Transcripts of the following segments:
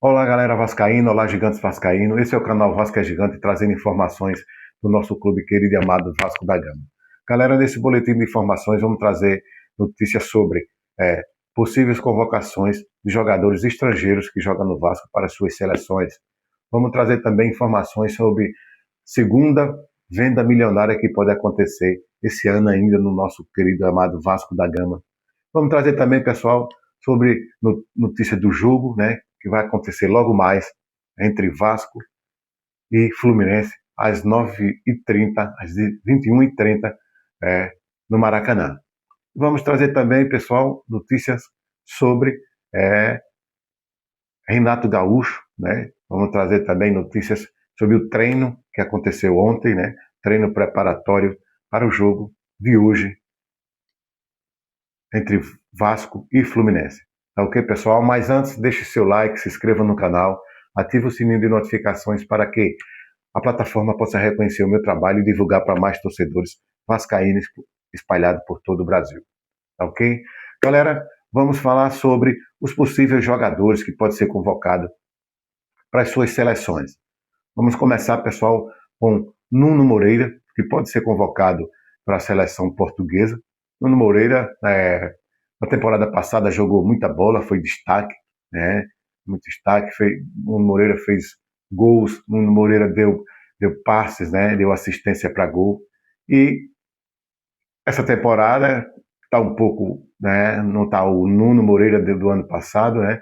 Olá, galera vascaína, olá, gigantes vascaíno. Esse é o canal Vasco é Gigante, trazendo informações do nosso clube querido e amado Vasco da Gama. Galera, nesse boletim de informações vamos trazer notícias sobre possíveis convocações de jogadores estrangeiros que jogam no Vasco para suas seleções. Vamos trazer também informações sobre segunda venda milionária que pode acontecer esse ano ainda no nosso querido e amado Vasco da Gama. Vamos trazer também, pessoal, sobre notícia do jogo, né, que vai acontecer logo mais entre Vasco e Fluminense, às 9h30, às 21h30, no Maracanã. Vamos trazer também, pessoal, notícias sobre é, Renato Gaúcho, né? Vamos trazer também notícias sobre o treino que aconteceu ontem, né? Treino preparatório para o jogo de hoje entre Vasco e Fluminense. Tá ok, pessoal? Mas antes, deixe seu like, se inscreva no canal, ative o sininho de notificações para que a plataforma possa reconhecer o meu trabalho e divulgar para mais torcedores vascaínos espalhados por todo o Brasil. Tá ok? Galera, vamos falar sobre os possíveis jogadores que podem ser convocados para as suas seleções. Vamos começar, pessoal, com Nuno Moreira, que pode ser convocado para a seleção portuguesa. Nuno Moreira, na temporada passada, jogou muita bola, foi destaque, né? Muito destaque. Nuno Moreira fez gols, Nuno Moreira deu passes, né? Deu assistência para gol. E essa temporada está um pouco, né? Não está o Nuno Moreira do ano passado, né?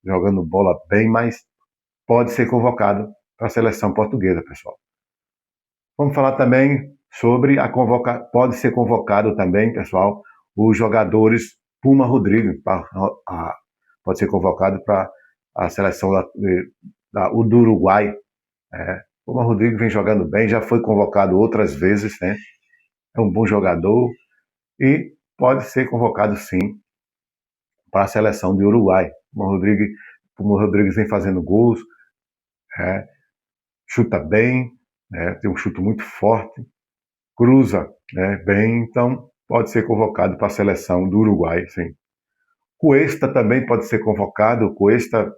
Jogando bola bem, mas pode ser convocado para a seleção portuguesa, pessoal. Vamos falar também sobre pode ser convocado também, pessoal, os jogadores Puma Rodrigues, pode ser convocado para a seleção do Uruguai. Puma Rodrigues vem jogando bem, já foi convocado outras vezes, né? É um bom jogador e pode ser convocado sim para a seleção do Uruguai. Puma Rodrigues vem fazendo gols, chuta bem, né? Tem um chute muito forte, cruza, né, bem, então pode ser convocado para a seleção do Uruguai, sim. Cuesta também pode ser convocado. Cuesta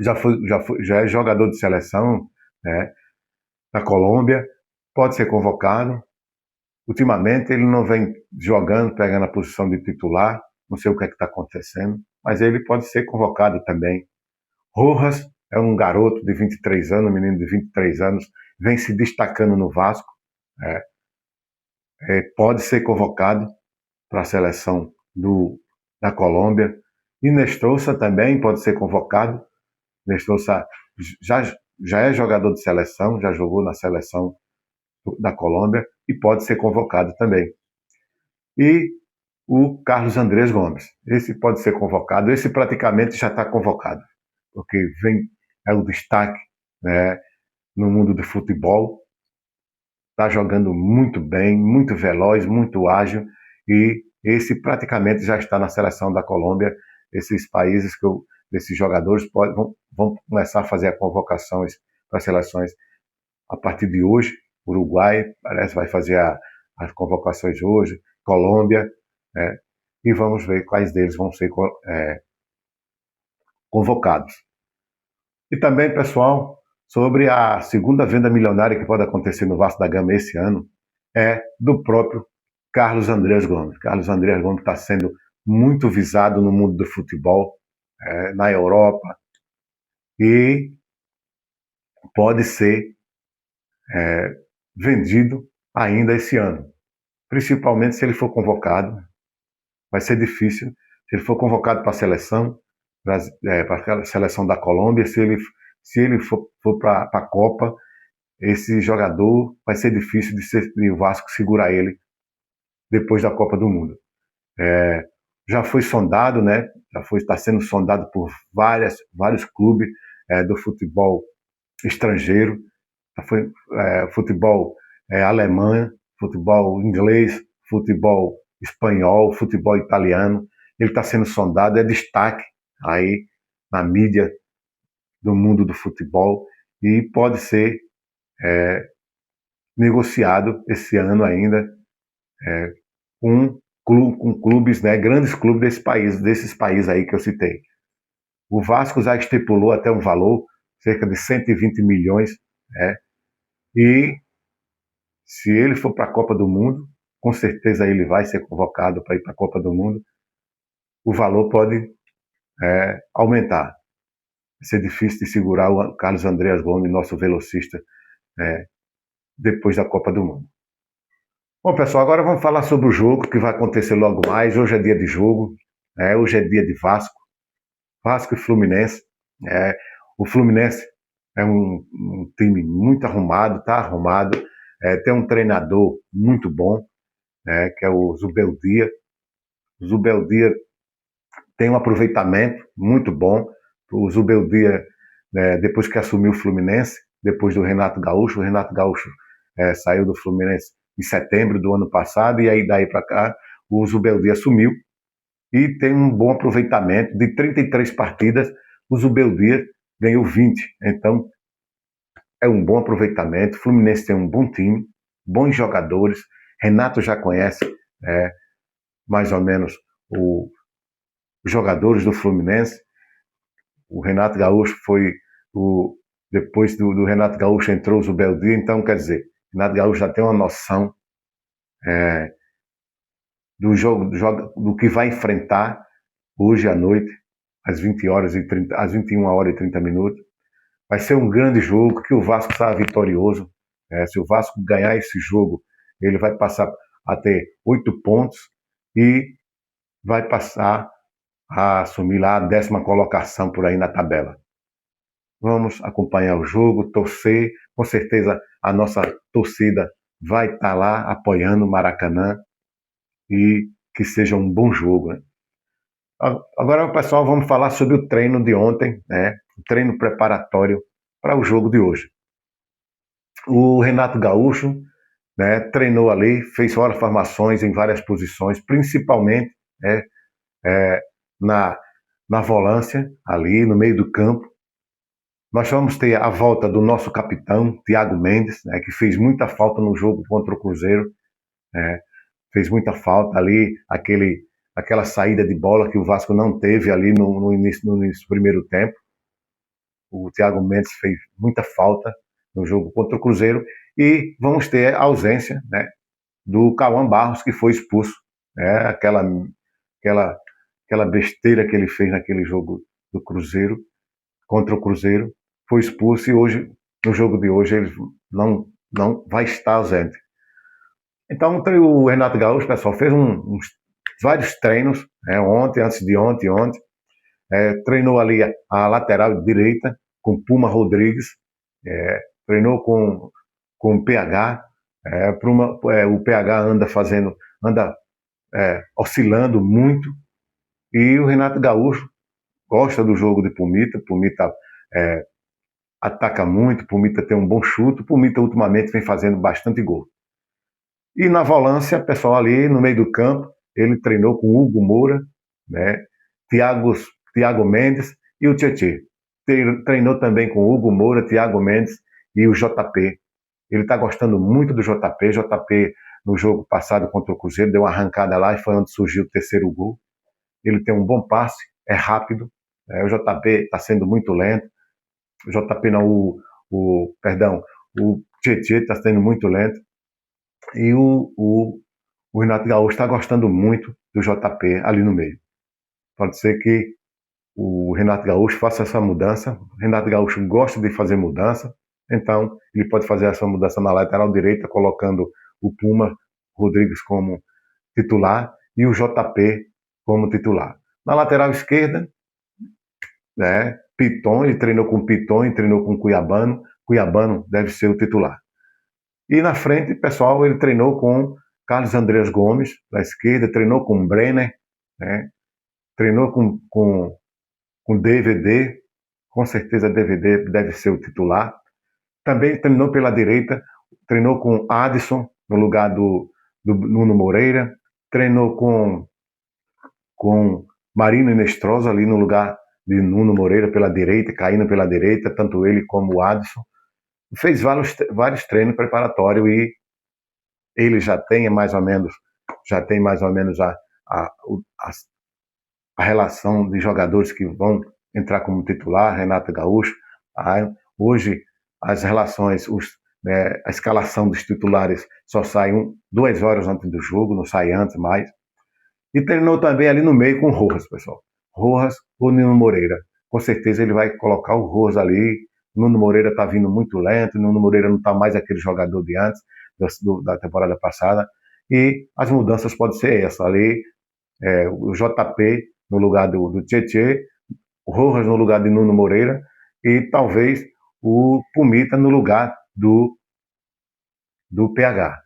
já é jogador de seleção, né, da Colômbia, pode ser convocado. Ultimamente ele não vem jogando, pegando a posição de titular, não sei o que é que está acontecendo, mas ele pode ser convocado também. Rojas é um garoto de 23 anos, um menino de 23 anos, vem se destacando no Vasco, pode ser convocado para a seleção da Colômbia. E Nestrosa também pode ser convocado. Nestrosa já é jogador de seleção, já jogou na seleção da Colômbia e pode ser convocado também. E o Carlos Andrés Gomes, esse pode ser convocado, esse praticamente já está convocado, porque é o destaque, né, no mundo do futebol, está jogando muito bem, muito veloz, muito ágil, e esse praticamente já está na seleção da Colômbia. Esses jogadores vão começar a fazer as convocações para as seleções a partir de hoje. Uruguai parece vai fazer as convocações hoje, Colômbia, e vamos ver quais deles vão ser convocados. E também, pessoal, sobre a segunda venda milionária que pode acontecer no Vasco da Gama esse ano, é do próprio Carlos Andrés Gomes. Carlos Andrés Gomes está sendo muito visado no mundo do futebol, na Europa, e pode ser vendido ainda esse ano. Principalmente se ele for convocado, vai ser difícil. Se ele for convocado para a seleção, para a seleção da Colômbia, se ele for para a Copa, esse jogador vai ser difícil de o Vasco segurar ele depois da Copa do Mundo. Já foi sondado, né? Está sendo sondado por vários clubes do futebol estrangeiro, futebol alemão, futebol inglês, futebol espanhol, futebol italiano. Ele está sendo sondado, é destaque aí na mídia do mundo do futebol e pode ser negociado esse ano ainda com clubes, né, grandes clubes desses países aí que eu citei. O Vasco já estipulou até um valor, cerca de 120 milhões, né? E se ele for para a Copa do Mundo, com certeza ele vai ser convocado para ir para a Copa do Mundo, o valor pode aumentar. Vai ser difícil de segurar o Carlos Andreas Gomes, nosso velocista, depois da Copa do Mundo. Bom, pessoal, agora vamos falar sobre o jogo que vai acontecer logo mais. Hoje é dia de jogo, hoje é dia de Vasco e Fluminense. O Fluminense é um time muito arrumado, está arrumado, tem um treinador muito bom, que é o Zubeldia. O Zubeldia tem um aproveitamento muito bom. O Zubeldia, depois que assumiu o Fluminense, depois do Renato Gaúcho, saiu do Fluminense em setembro do ano passado, e aí daí para cá o Zubeldia assumiu e tem um bom aproveitamento. De 33 partidas, o Zubeldia ganhou 20. Então, é um bom aproveitamento. O Fluminense tem um bom time, bons jogadores. Renato já conhece mais ou menos os jogadores do Fluminense. O Renato Gaúcho depois do Renato Gaúcho entrou o Zubeldia. Então, quer dizer, o Renato Gaúcho já tem uma noção do que vai enfrentar hoje à noite, às 21 horas e 30 minutos. Vai ser um grande jogo, que o Vasco está vitorioso. Se o Vasco ganhar esse jogo, ele vai passar a ter 8 pontos e vai passar a assumir lá a 10ª colocação por aí na tabela. Vamos acompanhar o jogo, torcer. Com certeza a nossa torcida vai estar lá apoiando o Maracanã, e que seja um bom jogo, né? Agora, pessoal, vamos falar sobre o treino de ontem, o treino preparatório para o jogo de hoje. O Renato Gaúcho, treinou ali, fez várias formações em várias posições, principalmente na volância, ali no meio do campo. Nós vamos ter a volta do nosso capitão, Thiago Mendes, que fez muita falta no jogo contra o Cruzeiro. Fez muita falta ali, aquela saída de bola que o Vasco não teve ali no início do primeiro tempo. O Thiago Mendes fez muita falta no jogo contra o Cruzeiro. E vamos ter a ausência do Cauã Barros, que foi expulso. Aquela besteira que ele fez naquele jogo do Cruzeiro, contra o Cruzeiro, foi expulso, e hoje, no jogo de hoje, ele não vai estar ausente. Então, o Renato Gaúcho, pessoal, fez vários treinos, ontem, antes de ontem, treinou ali a lateral direita com Puma Rodrigues, treinou com o PH. O PH anda oscilando muito, e o Renato Gaúcho gosta do jogo de Pumita. Pumita ataca muito, Pumita tem um bom chute, Pumita ultimamente vem fazendo bastante gol. E na volância, pessoal, ali no meio do campo, ele treinou com o Hugo Moura, Thiago Mendes e o Tietê. Treinou também com o Hugo Moura, Thiago Mendes e o JP. Ele está gostando muito do JP. JP, no jogo passado contra o Cruzeiro, deu uma arrancada lá e foi onde surgiu o terceiro gol. Ele tem um bom passe, é rápido. O JP está sendo muito lento. O JP não, o Tietê está sendo muito lento. E o Renato Gaúcho está gostando muito do JP ali no meio. Pode ser que o Renato Gaúcho faça essa mudança. O Renato Gaúcho gosta de fazer mudança, então ele pode fazer essa mudança na lateral direita, colocando o Puma Rodrigues como titular e o JP como titular. Na lateral esquerda, Piton, ele treinou com Piton e treinou com Cuiabano. Cuiabano deve ser o titular. E na frente, pessoal, ele treinou com Carlos Andreas Gomes, da esquerda, treinou com Brenner, treinou com DVD, com certeza DVD deve ser o titular. Também treinou pela direita, treinou com Adson, no lugar do Nuno Moreira, treinou com Marino Inestrosa, ali no lugar de Nuno Moreira, pela direita, caindo pela direita, tanto ele como o Adson. Fez vários treinos preparatórios, e ele já tem mais ou menos a relação de jogadores que vão entrar como titular, Renato Gaúcho. Hoje, as relações, a escalação dos titulares só sai 2 horas antes do jogo, não sai antes mais. E treinou também ali no meio com o Rojas, pessoal. Rojas ou Nuno Moreira. Com certeza ele vai colocar o Rojas ali. Nuno Moreira está vindo muito lento, Nuno Moreira não está mais aquele jogador de antes, da temporada passada. E as mudanças podem ser essa ali, o JP no lugar do Tietê, o Rojas no lugar de Nuno Moreira e talvez o Pumita no lugar do PH.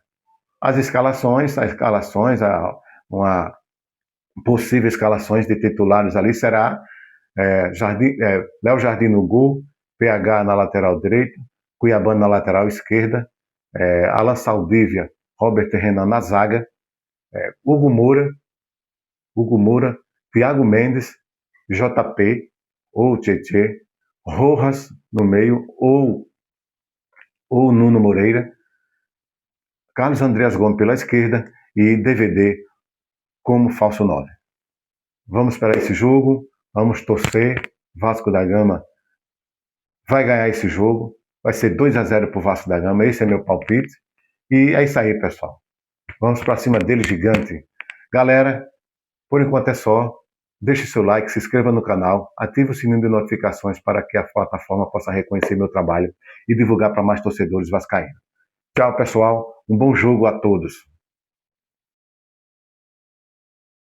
As escalações, uma possível escalações de titulares ali será Léo Jardim no gol, PH na lateral direita, Cuiabano na lateral esquerda, Alan Saldívia, Robert Renan na zaga, Hugo Moura, Thiago Mendes, JP ou Tietê, Rojas no meio ou Nuno Moreira, Carlos Andreas Gomes pela esquerda e DVD como falso 9. Vamos para esse jogo, vamos torcer. Vasco da Gama vai ganhar esse jogo, vai ser 2-0 para o Vasco da Gama, esse é meu palpite. E é isso aí, pessoal. Vamos para cima dele, gigante. Galera, por enquanto é só. Deixe seu like, se inscreva no canal, ative o sininho de notificações para que a plataforma possa reconhecer meu trabalho e divulgar para mais torcedores vascaínos. Tchau, pessoal. Um bom jogo a todos.